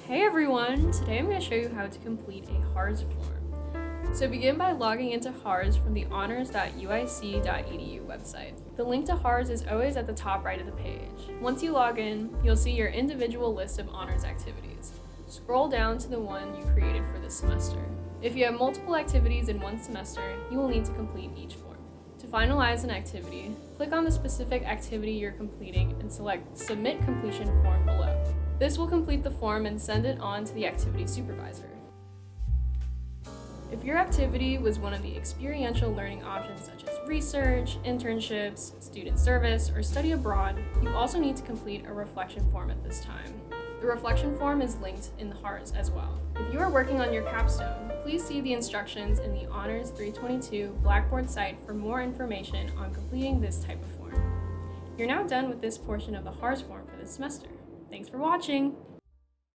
Hey everyone! Today I'm going to show you how to complete a HARS form. So begin by logging into HARS from the honors.uic.edu website. The link to HARS is always at the top right of the page. Once you log in, you'll see your individual list of honors activities. Scroll down to the one you created for this semester. If you have multiple activities in one semester, you will need to complete each form. To finalize an activity, click on the specific activity you're completing and select Submit Completion Form below. This will complete the form and send it on to the activity supervisor. If your activity was one of the experiential learning options such as research, internships, student service, or study abroad, you also need to complete a reflection form at this time. The reflection form is linked in the HARS as well. If you are working on your capstone, please see the instructions in the Honors 322 Blackboard site for more information on completing this type of form. You're now done with this portion of the HARS form for this semester. Thanks for watching!